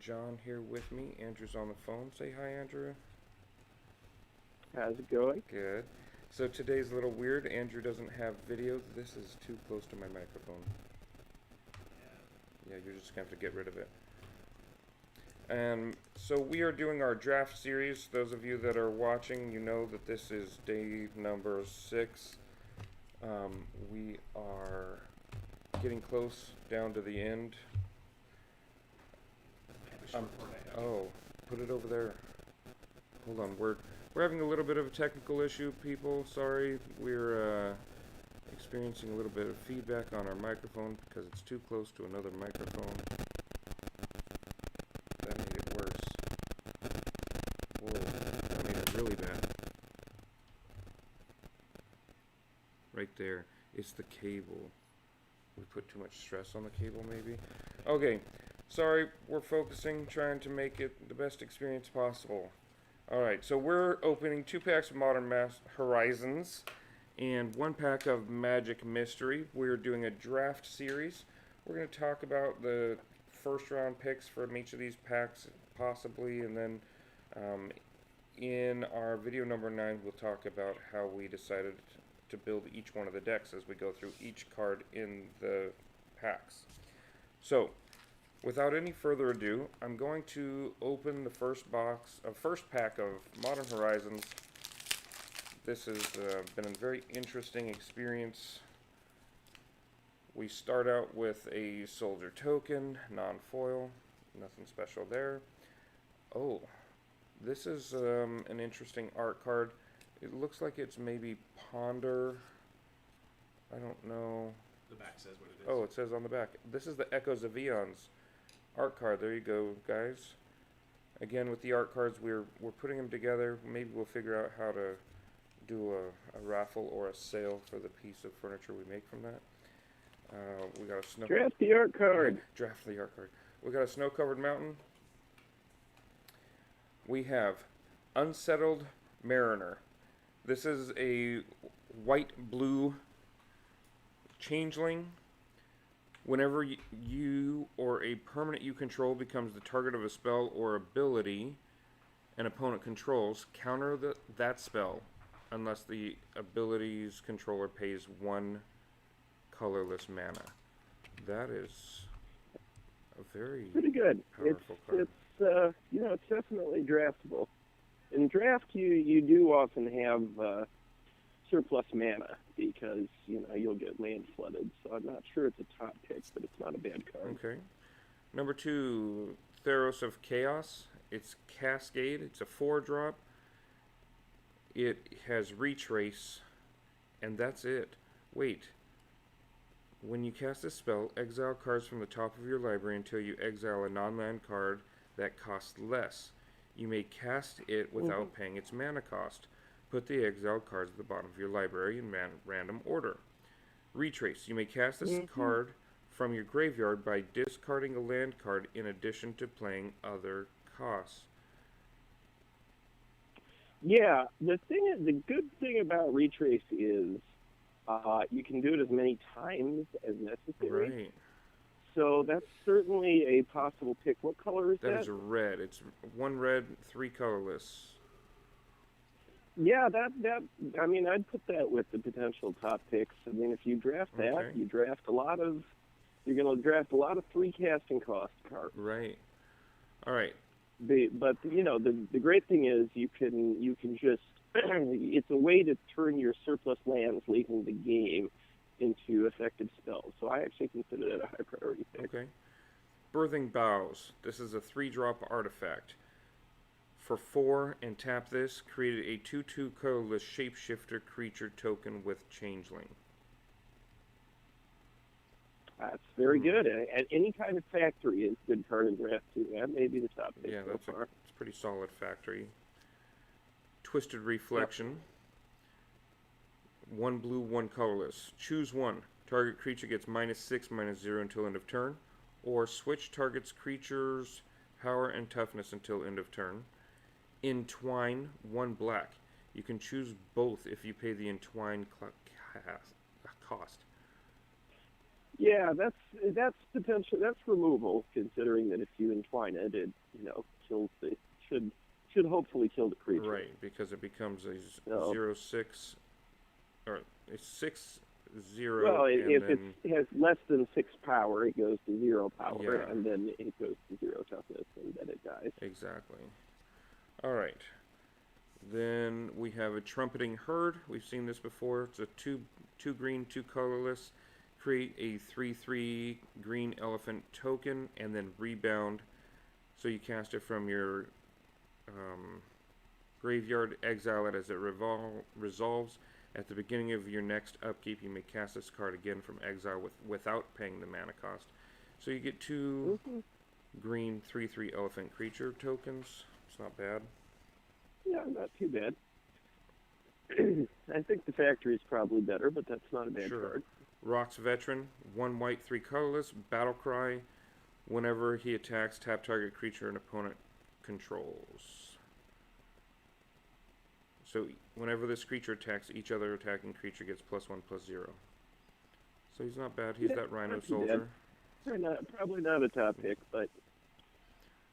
John here with me. Andrew's on the phone. Say hi, Andrew. How's it going? Good. So today's a little weird. Andrew doesn't have video. This is too close to my microphone. Yeah, you're just going to have to get rid of it. So we are doing our draft series. Those of you that are watching, you know that this is day number 6. We are getting close down to the end. Oh, put it over there. Hold on, we're having a little bit of a technical issue, people. Sorry, we're experiencing a little bit of feedback on our microphone because it's too close to another microphone. That made it worse. Whoa, that made it really bad. Right there. It's the cable. We put too much stress on the cable, maybe? Okay, sorry, we're focusing, trying to make it the best experience possible. Alright, so we're opening 2 packs of Modern Horizons and 1 pack of Magic Mystery. We're doing a draft series. We're going to talk about the first round picks from each of these packs, possibly, and then in our video number 9, we'll talk about how we decided to build each one of the decks as we go through each card in the packs. So, without any further ado, I'm going to open the first pack of Modern Horizons. This has been a very interesting experience. We start out with a soldier token, non-foil, nothing special there. Oh, this is an interesting art card. It looks like it's maybe Ponder. I don't know. The back says what it is. Oh, it says on the back. This is the Echoes of Eons art card. There you go, guys. Again, with the art cards, we're putting them together. Maybe we'll figure out how to do a raffle or a sale for the piece of furniture we make from that. We got a snow. Draft the art card. Draft the art card. We got a snow-covered mountain. We have Unsettled Mariner. This is a white-blue changeling. Whenever you or a permanent you control becomes the target of a spell or ability an opponent controls, counter that spell unless the ability's controller pays 1 colorless mana. That is a very pretty good. Powerful card. It's definitely draftable. In draft, you do often have surplus mana because you'll get land flooded. So I'm not sure it's a top pick, but it's not a bad card. Okay. Number 2, Theros of Chaos. It's Cascade. It's a 4-drop. It has Retrace, and that's it. Wait. When you cast a spell, exile cards from the top of your library until you exile a non-land card that costs less. You may cast it without paying its mana cost. Put the exiled cards at the bottom of your library in random order. Retrace. You may cast this card from your graveyard by discarding a land card in addition to playing other costs. Yeah, the good thing about Retrace is you can do it as many times as necessary. Right. So that's certainly a possible pick. What color is that? That is red. It's 1 red, 3 colorless. Yeah, I'd put that with the potential top picks. I mean, if you draft that, Okay. you're going to draft a lot of 3 casting cost cards. Right. All right. But the great thing is you can just it's a way to turn your surplus lands late in the game into effective spells. So I actually consider that a high priority pick. Okay. Birthing Boughs. This is a 3-drop artifact. For 4 and tap this, created a 2/2 colorless shapeshifter creature token with Changeling. That's very good. And any kind of factory is a good card in draft too. That may be the top pick Yeah, so far. it's pretty solid factory. Twisted Reflection. 1 blue, 1 colorless. Choose 1. Target creature gets -6/-0 until end of turn. Or switch target's creature's power and toughness until end of turn. Entwine, 1 black. You can choose both if you pay the Entwine cost. Yeah, that's potential. That's removal, considering that if you entwine it, it kills the should should hopefully kill the creature. Right, because it becomes a So, 0/6 or a 6/0, well, and if then it has less than 6 power, it goes to 0 power, yeah, and then it goes to 0 toughness, and then it dies. exactly. All right. Then we have a trumpeting herd. We've seen this before. It's a two green, two colorless. Create a 3/3 green elephant token and then rebound. So you cast it from your um, graveyard, exile it as it resolves. At the beginning of your next upkeep, you may cast this card again from exile without paying the mana cost. So you get two Hmm. green 3/3 elephant creature tokens. It's not bad. Yeah, not too bad. I think the factory is probably better, but that's not a bad Sure. card. Rock's Veteran, 1 white, 3 colorless, Battle Cry. Whenever he attacks, tap target creature an opponent controls. So whenever this creature attacks, each other attacking creature gets +1/+0. So he's not bad. He's Yeah, that Rhino not too bad. Soldier. Probably not a top pick, but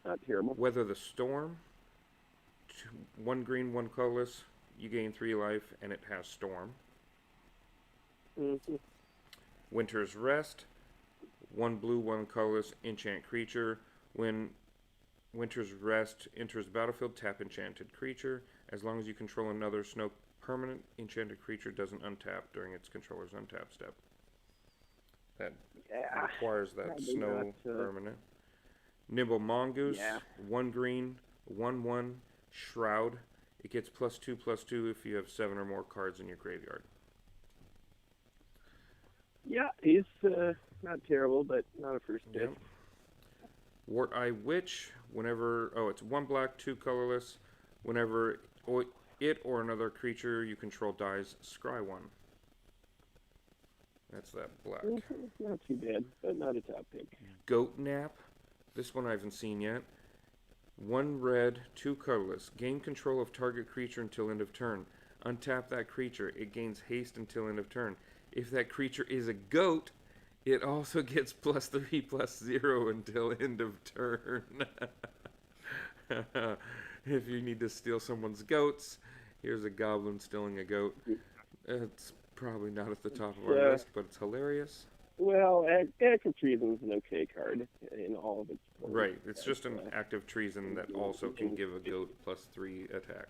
not terrible. Weather the Storm, 1 green, 1 colorless. You gain 3 life, and it has Storm. Hmm. Winter's Rest, 1 blue, 1 colorless, enchant creature. When Winter's Rest enters the battlefield, tap enchanted creature. As long as you control another snow permanent, enchanted creature doesn't untap during its controller's untap step. That Yeah, requires that probably snow not. permanent. Nimble Mongoose, Yeah, 1 green, 1/1, Shroud. It gets +2/+2 if you have 7 or more cards in your graveyard. yeah, he's not terrible, but not a first pick. Yep. Wart Eye Witch, whenever, it's 1 black, 2 colorless. Whenever it or another creature you control dies, scry 1. That's that black. Not too bad, but not a top pick. Goat Nap, this one I haven't seen yet. 1 red, 2 colorless. Gain control of target creature until end of turn. Untap that creature. It gains haste until end of turn. If that creature is a goat, it also gets +3/+0 until end of turn. If you need to steal someone's goats, here's a goblin stealing a goat. It's probably not at the top of our list, but it's hilarious. Well, Act of Treason is an okay card in all of its forms. Right, it's just an uh, active treason that also can give a goat +3 attack.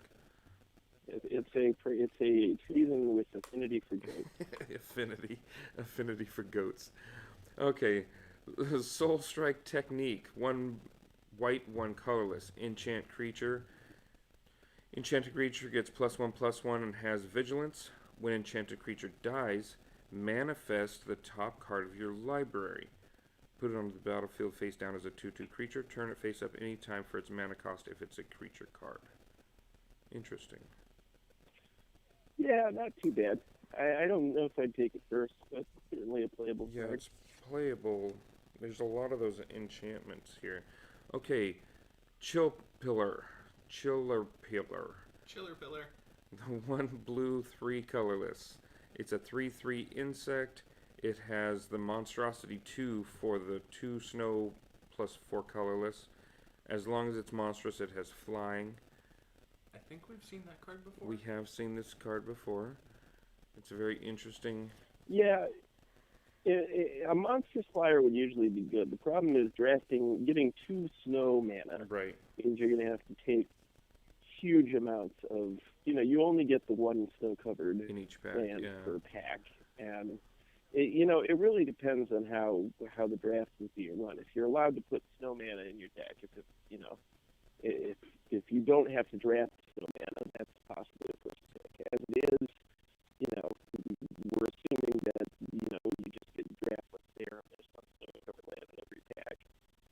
it's a treason with affinity for goats. Affinity for goats. Okay, Soul Strike Technique. 1 white, 1 colorless. Enchant creature. Enchanted creature gets +1/+1 and has vigilance. When enchanted creature dies, manifest the top card of your library. Put it on the battlefield face down as a 2/2 creature. Turn it face up any time for its mana cost if it's a creature card. Interesting. Yeah, not too bad. I don't know if I'd take it first, but certainly a playable Yeah, card. it's playable. There's a lot of those enchantments here. Okay, Chill Pillar. Chiller Pillar. Chiller Pillar. The 1 blue, 3 colorless. It's a 3/3 insect. It has the monstrosity 2 for the 2 snow +4 colorless. As long as it's monstrous, it has flying. I think we've seen that card before. We have seen this card before. It's a very interesting. Yeah, a monstrous flyer would usually be good. The problem is getting 2 snow mana Right. means you're going to have to take huge amounts of, you only get the 1 snow covered In each pack, land yeah. per pack, and it really depends on how the draft is being run. If you're allowed to put snow mana in your deck, if you don't have to draft snow mana, that's possibly a first pick. As it is, we're assuming that you just get draft what's there, and there's one snow covered land in every pack.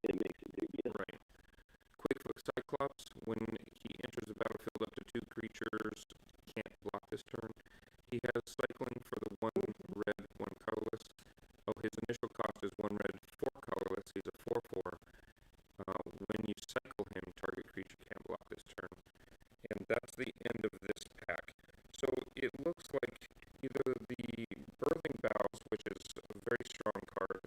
It makes it big. Right. Quickfoot Cyclops, when he enters the battlefield, up to 2 creatures can't block this turn. He has cycling for the 1 red, 1 colorless. Oh, his initial cost is 1 red, 4 colorless. He's a 4/4. When you cycle him, target creature can't block this turn. And that's the end of this pack. So it looks like either the Birthing Boughs, which is a very strong card,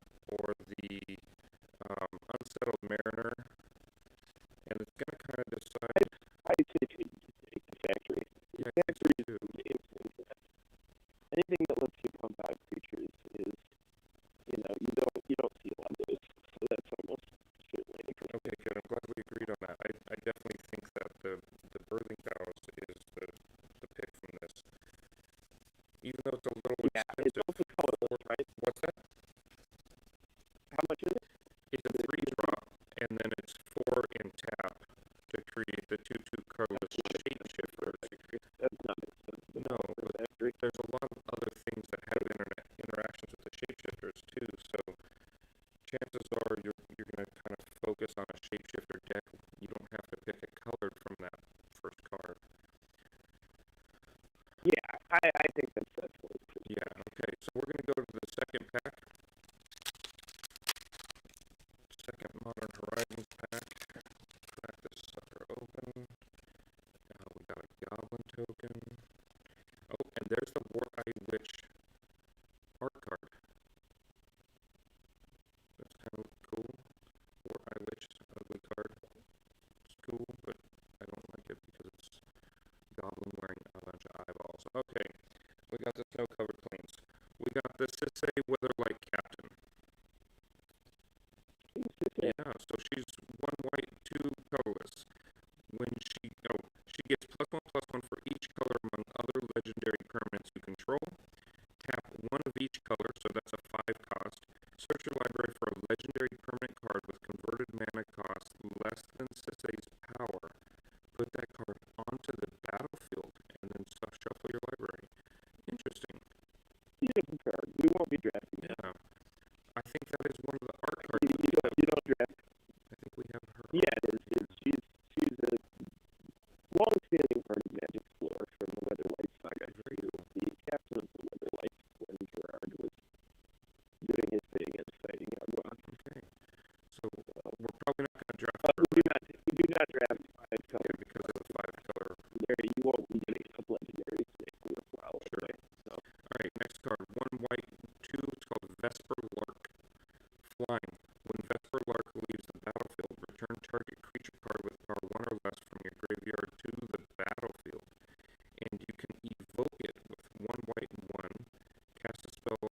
token. Oh, and there's the War-Eye Witch art card. That's kind of cool. War-Eye Witch, ugly card. It's cool, but I don't like it because it's goblin wearing a bunch of eyeballs. Okay, we got the snow-covered plains. We got the Sisay Weatherlight Captain. Yeah, so she's 1 white, 2 colorless. When she gets +1/+1 for each color among other legendary permanents you control. Tap 1 of each color, so that's a 5 cost. Search your library for a legendary permanent card with converted mana cost less than Sisay's power. Put that card onto the battlefield, and then shuffle your library. Interesting. Beautiful card. We won't be drafting that. Yeah. I think that is one of the art cards. You don't draft. I think we have her. Yeah, it is. She's a long-standing part of Magic's lore from the Weatherlight saga. The captain of the Weatherlight when Gerard was doing his thing and fighting Yarmouth. Okay. So we're probably not going to draft her. We do not draft 5 colors. Because of the 5 color. There, you won't be getting a couple legendaries to make worthwhile. Sure. Right? So. Alright, next card. 1 white, 2. It's called Vesper Lark. Flying. When Vesper Lark leaves the battlefield, return target creature card with power 1 or less from your graveyard to the battlefield. And you can evoke it with 1 white and 1. Cast a spell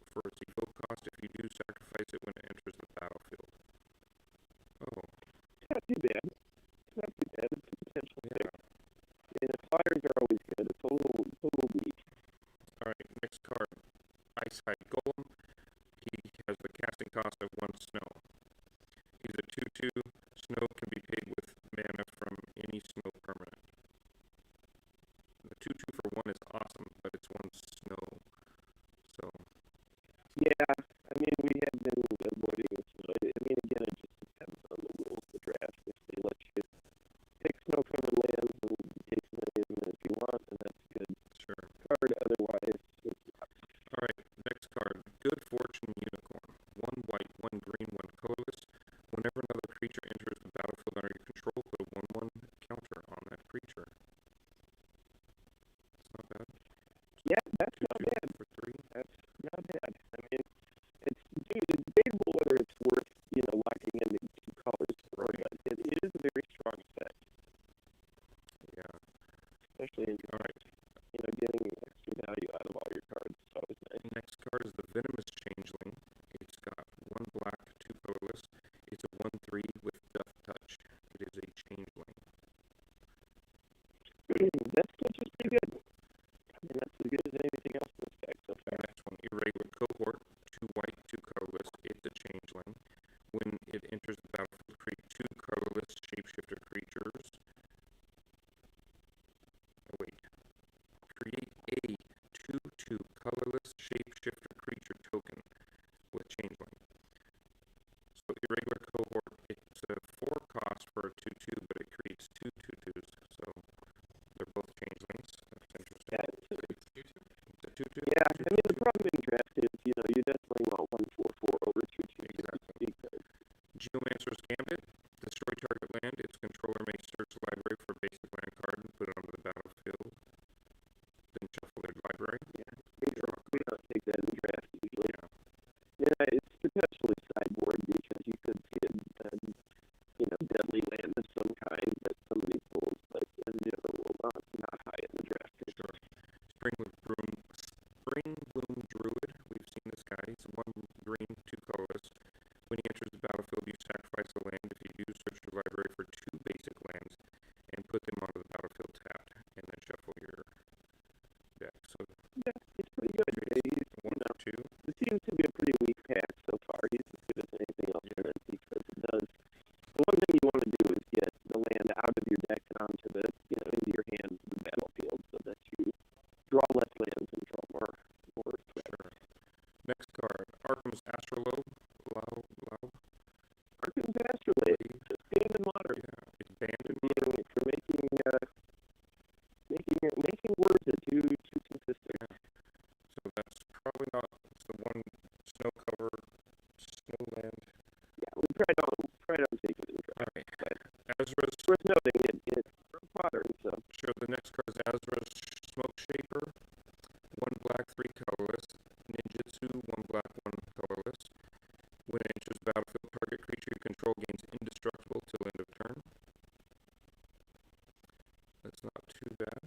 for its evoke cost. If you do, sacrifice it when it enters the battlefield. Oh. It's not too bad. It's not too bad. It's a potential Yeah. pick. And the flyers are always good. It's a little weak. Alright, next card. Icehide Golem. He has the casting cost of 1 snow. He's a 2/2. Snow can be paid with mana from any snow permanent. The 2/2 for 1 is awesome, but it's 1 snow. So, Yeah, I mean, we have been avoiding the snow. I mean, again, it just depends on the rules of the draft. If they let you pick snow-covered lands and take as many of them as you want, then that's a good sure. card. Otherwise, it's not. Alright, next card. Good Fortune Unicorn. 1 white, 1 green, 1 colorless. Whenever another creature enters the battlefield under your control, put a 1/1 counter on that creature. It's not bad. Yeah, that's not 2/2 bad. for 3. That's not bad. I mean, it's debatable whether it's worth, locking into 2 colors for it, but it is a very strong effect, Yeah. especially in, Alright. getting extra value out of all your cards. It's always nice. Next card is the Venomous Changeling. It's got 1 black, 2 colorless. It's a 1/3 with Death Touch. It is a changeling. That's just pretty good. I mean, that's as good as anything else in this deck so The far. next one, Irregular Cohort. 2 white, 2 colorless. It's a changeling. When it enters the battlefield, create 2 colorless shapeshifter creatures. Oh, wait. Create a 2/2 colorless shapeshifter creature token with changeling. So Irregular Cohort, it's a 4 cost for a 2/2, but it creates 2 2/2s. So they're both changelings. That's interesting. Yeah, It's a 2/2. yeah. I mean, the problem in draft is, you definitely want 1/4/4 over 2/2. Exactly. Because Geomancer's Gambit. Destroy target land. Its controller may search the library for a basic land card and put it onto the battlefield. Then shuffle their library. we don't take that in draft usually. Yeah. Yeah, it's potentially sideboard because you could see a deadly land that's Smoke Shaper, 1 black, 3 colorless. Ninjutsu, 1 black, 1 colorless. When it enters battlefield, target creature you control gains indestructible till end of turn. That's not too bad.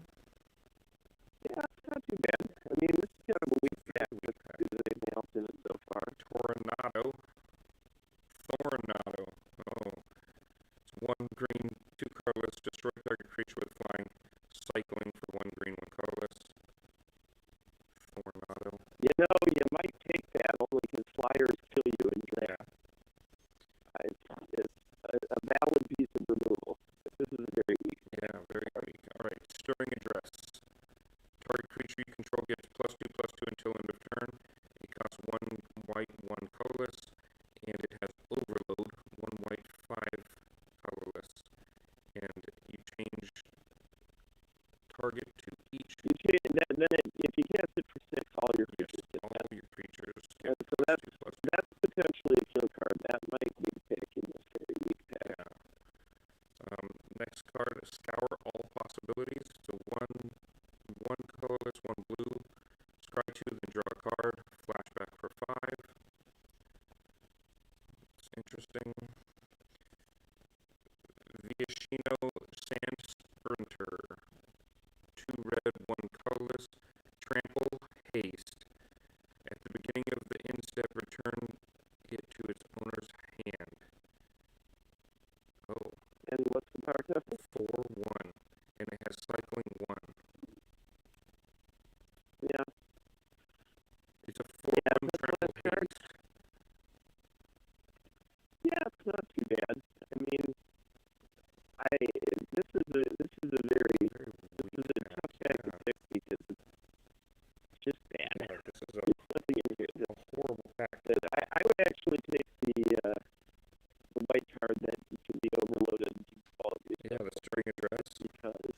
Yeah, it's not too bad. I mean, this is kind of a weak pack. Let's see what they've announced in it so far. Tornado. Oh. It's 1 green, 2 colorless. Destroy target creature with flying. Cycling for 1 green, 1 colorless. Tornado. You know, you might take that only because flyers kill you in draft. It's a valid piece of removal. But this is very weak. Yeah, very weak. Alright, Stirring Address. Target creature you control gets +2/+2 until end of turn. It costs 1 white, 1 colorless, and it has Overload, 1 white, 5 colorless. And you change target to each. If you cast it for 6, all your creatures get all that. your creatures And get so that's potentially a kill card. That might be a pick in this very weak pack. Yeah. Next card is Scour All Possibilities. So one colorless, 1 blue. Scry 2, then draw a card. Flashback for 5. It's interesting. Viashino Sand Sprinter. 2 red, 1 colorless. Trample, Haste. At the beginning of the end step, return it to its owner's hand. Oh. And what's the power testing? 4/1. And it has cycling 1. Yeah. It's a 4/1 trample card. haste. Yeah, it's not too bad. I mean, this is a tough pack to pick because it's just bad. Yeah, this is There's nothing in here. a horrible pack. But I would actually take the white card that can be overloaded all of these. Yeah, the Stirring Address. Because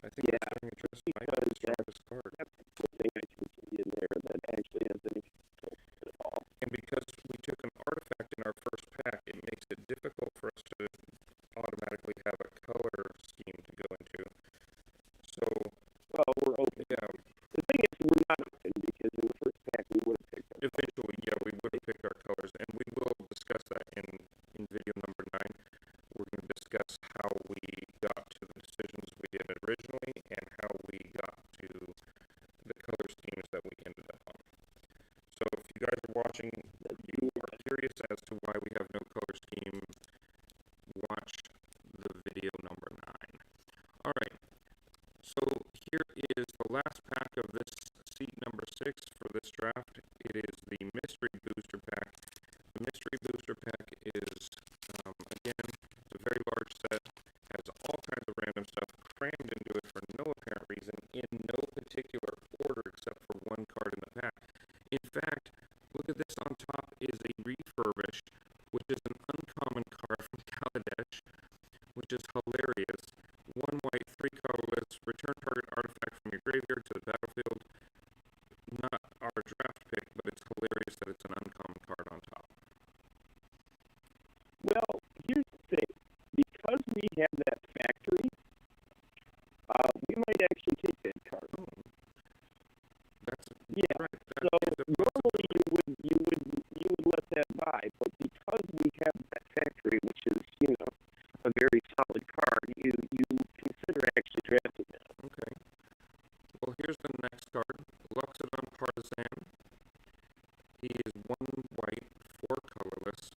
I think the Stirring Address might be the strongest card. that's the thing I can see in there that actually has any control at all. And because we took an artifact in our first pack, it makes it difficult for us to automatically have a color scheme to go into. So, Well, we're open. yeah, The thing is, we're not open because in the first pack we would have picked up. eventually, yeah, we would have picked our colors, and we will discuss that in video number 9. We're going to discuss how we got to the decisions we did originally and how we got to the color schemes that we ended up on. So if you guys are watching, you are curious as to why we have no color scheme, watch the video number 9. Alright, so here is the last pack of this seat number 6 for this draft. It is the Mystery Booster Pack. The Mystery Booster Pack is, again, it's a very large set, has all kinds of random stuff crammed into it for no apparent reason, in no particular order except for 1 card in the pack. In fact, look at this on top is a Refurbished, which is an uncommon card from Kaladesh, which is hilarious. 1 white, 3 colorless, return target artifact from your graveyard to the battlefield. Not our draft pick, but it's hilarious that it's an uncommon card on top. Well, here's the thing. Because we have that factory, we might actually take that card. That's Yeah. right. So normally you would let that buy, but because we have that factory, which is a very solid card, you consider actually drafting that. Okay. Well, here's the next card. Luxodon Partisan. He is 1 white, 4 colorless.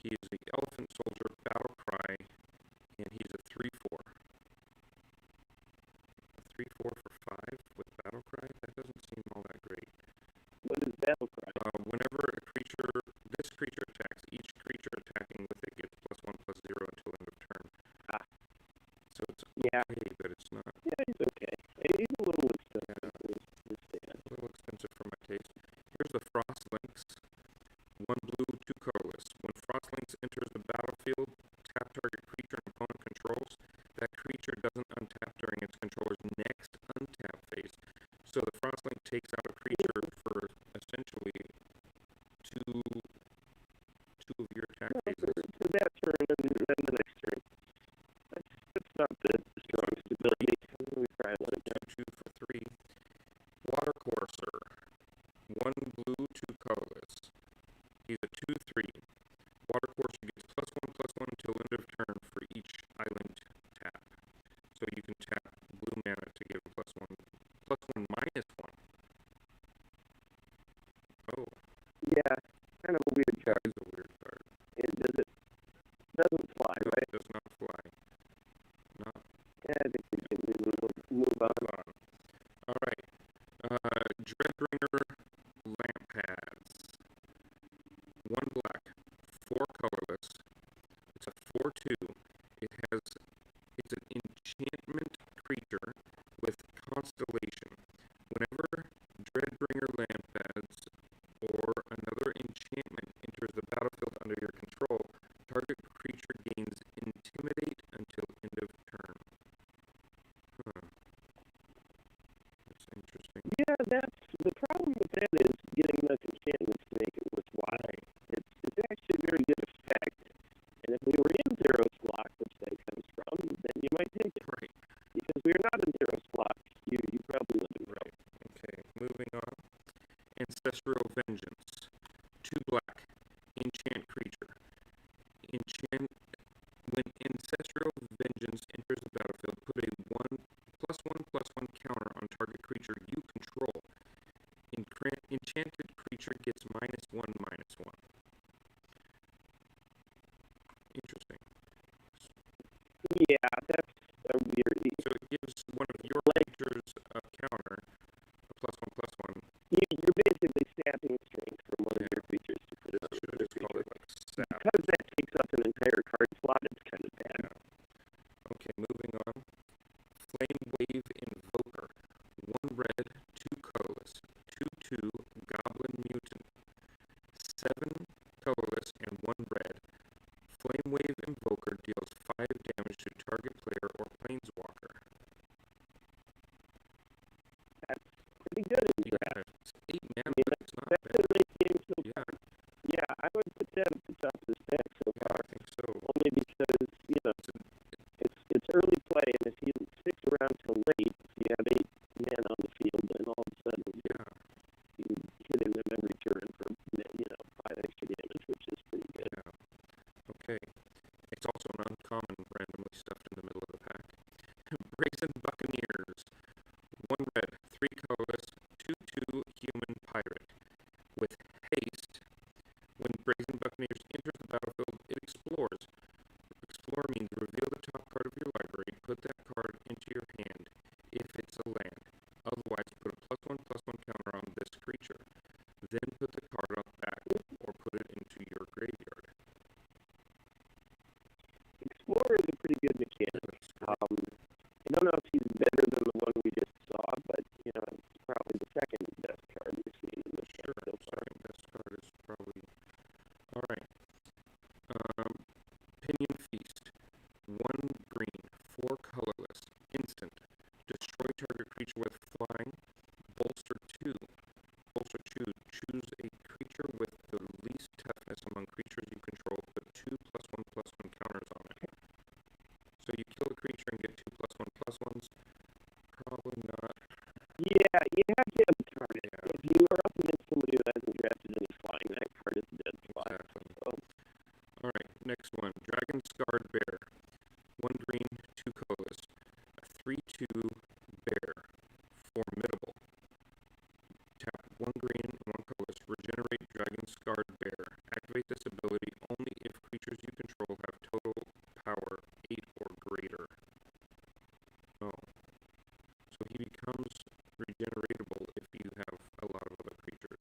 He is the Elephant Soldier Battle Cry, and he's a 3/4. A 3/4 for 5 with Battle Cry? That doesn't seem all that great. What is Battle Cry? Whenever this creature attacks, each creature attacking with it gets +1/+0 until end of turn. So it's okay, but it's not. Yeah, he's okay. He's a little expensive. A little expensive for my taste. Here's the Frost Lynx. 1 blue, 2 colorless. When Frost Lynx enters the battlefield, tap target creature an opponent controls. That creature doesn't untap during its controller's next untap phase. So the Frost Lynx takes out a creature for essentially two of your attack phases. For that turn and then the next turn. That's not the strongest ability. Ancestral Vengeance. 2 black. Enchant creature. Enchant. When Ancestral Vengeance enters the battlefield, put a 1+1/+1 counter on target creature you control. Enchanted creature gets -1/-1. Interesting. Yeah, that's a weird. So it gives one of your creatures a counter, a +1/+1. You're basically sapping strength from one of your creatures to put it on Should have another just called creature. it like sap. Because that takes up an entire card slot, it's kind of bad. Yeah. Okay, moving on. Flame Wave Invoker. 1 red, 2 colorless. 2/2 Goblin Mutant. 7 colorless and 1 red. Flame Wave Invoker deals 5 damage to target player or planeswalker. That's pretty good in draft. Yeah, it's 8 mana, I mean, but it's not that's bad. a late game so Yeah, far. Yeah, I would put that at the top of the stack so yeah, far. I think so. Only because, it's early play, and if he sticks around till late, if you have 8 men on the field, then all of a sudden Yeah, you hit him every turn for 5 extra damage, which is pretty good. yeah. Okay. It's also an uncommon randomly stuffed in the middle of the pack. Brazen Buccaneers. 1 red, 3 colorless, 2/2 human pirate. With haste, when Brazen Buccaneers enters the battlefield, it explores. Explore means reveal the top card of your library, put that card into your hand if it's a land. Otherwise, put a +1/+1 counter on this creature. Then put the card on back or put it into your graveyard. Explorer is a pretty good mechanic. I don't know if he's better than the one we just saw, but it's probably the second best card we've seen in this Sure, deck so far. second best card is probably. Alright. Pinion Feast. 1 green, 4 colorless. Instant. Destroy target creature with flying. Bolster 2. Bolster 2. Choose a creature with the least toughness among creatures you control. Put 2 +1/+1 counters on it. So you kill a creature and get 2 +1/+1s. Probably not. Yeah, you have to have a target. Yeah. If you are up against somebody who hasn't drafted any flying, that card is a dead fly. Exactly. So, Alright, next one. Dragon Scarred Bear. 1 green, 2 colorless. A 3/2 bear. Formidable. Tap 1 green, 1 colorless. Regenerate Dragon Scarred Bear. Activate this ability only if creatures you control have total power 8 or greater. Oh. So he becomes regeneratable if you have a lot of other creatures.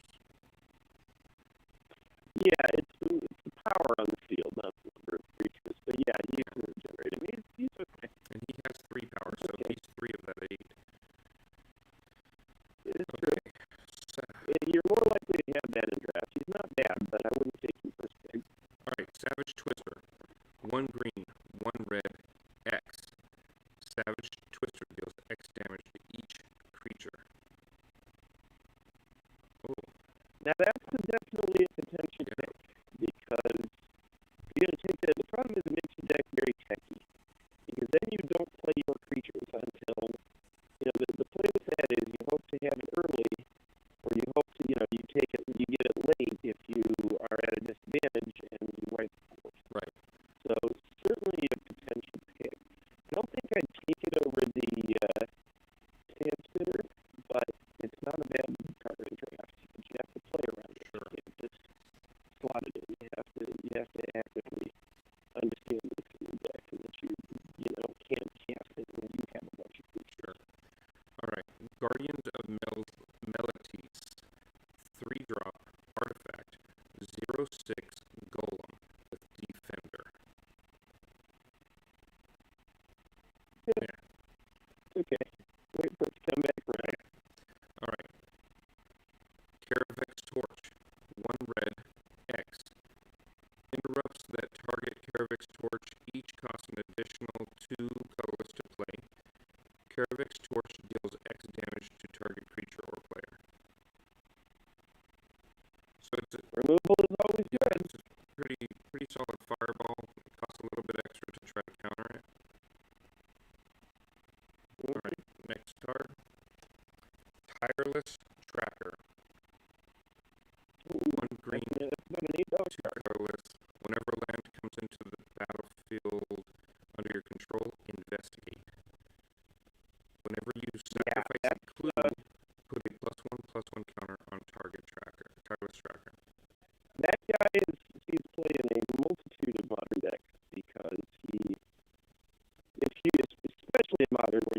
yeah, it's the power on the field, not the number of creatures. But yeah, you can regenerate him. He's okay. And he has 3 power, so Okay. he's 3 of that 8. It's true. Okay. So, You're more likely to have that in draft. He's not bad, but I wouldn't take him first pick. alright, Savage Twister. 1 green, 1 red, X. Savage Twister deals X damage to each creature. Oh, Now that's definitely a potential yeah. pick because you're going to take the problem is it makes your deck very techy because then you don't play your creatures until the play with that is you hope to have it early or you hope to you take it you get it late if you are at a disadvantage and you wipe the board. Right. So certainly a potential pick. I don't think I'd take it over the Sand Spitter, but it's not a bad card in draft. But you have to play around it. Sure. You can't just slot it in. You have to actively understand this in your deck and that you can't cast it when you have a bunch of creatures. Sure. Alright, Guardians of Meletis. 3-drop, artifact, 0/6 golem with defender. Yeah. Okay. Wait for it to come back around. Alright. Caravex Torch. 1 red, X. Interrupts that target Caravex Torch, each costs an additional 2 colorless to play. Caravex Torch deals X damage to target creature or player. So it's a, Removal is always yeah, good. it's a pretty solid fireball. It costs a little bit extra to try to counter it. Alright, next card. Tireless Tracker.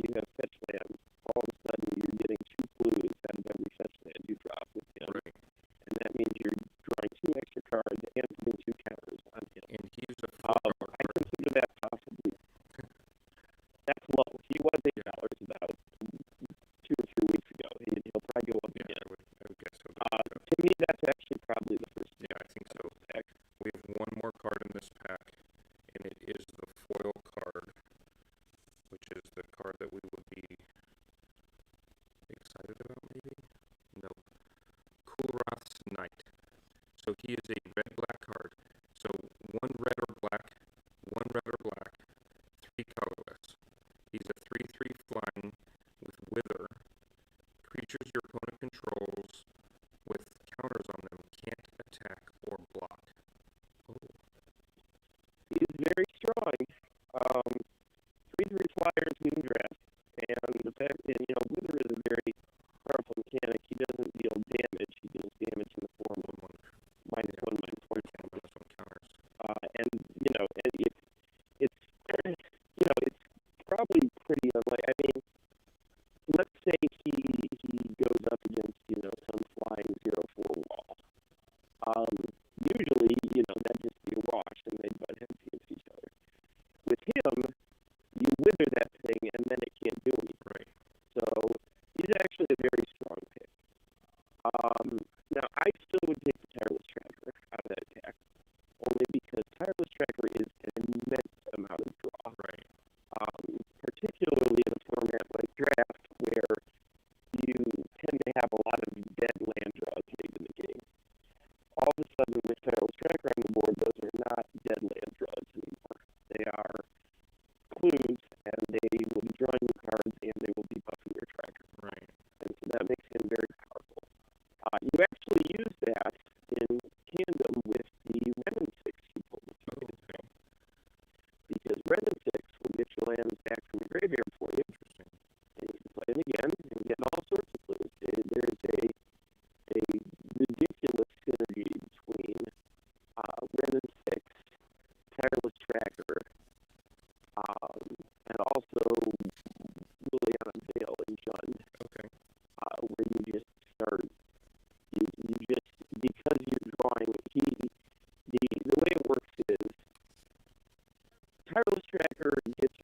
you have fetch lands, all of a sudden you're getting 2 clues out of every fetch land you drop with him. Right. And that means you're drawing 2 extra cards and putting 2 counters on him. And he's a $4 I card. consider that possibly. That's low. He was $8 about 2 or 3 weeks ago. He'll probably go up Yeah, again. I would guess so. To me, that's actually probably the first Yeah, I think so. pack. We have one more card in this pack, and it is the foil card, which is the card that we would be excited about, maybe? No. Kulrath's Knight. So he is a red-black card. So 1 red or black, 1 red or black, 3 colorless. He's a 3/3 flying with Wither. Creatures your opponent controls with counters on them can't attack or block. Oh. He's very strong. 3/3 flyers mean draft, and the fact that Wither is a very powerful mechanic. He doesn't deal damage. He deals damage in the form of -1/-1 counters. and it's probably pretty unlikely. I mean, let's say he goes up against some flying 0/4 wall. Usually that'd just be a wash, and they'd butt heads against each other. With him, you wither that thing, and then it can't do anything. Right. So he's actually a very strong pick. Now, I still would take the Tireless Tracker out of that attack, only because Tireless Tracker is an immense amount of draw. Right. Particularly in a format like Draft, where you tend to have a lot of dead land draws late in the game. All of a sudden, with Tireless Tracker on the board, those are not dead land draws anymore. They are clues, and they will be drawing you cards, and they will be buffing your tracker. Right. And so that makes him very powerful. You actually use that in tandem with the Renin 6 you pulled with you. Okay. Because Renin 6 will get your lands back from the graveyard for you. Interesting. And you can play them again and get all sorts of clues. There's a ridiculous synergy between Renin 6, Tireless Tracker, and also Liliana Vale and Jund, Okay. where you just start, you just, because you're drawing, the way it works is, Tireless Tracker gets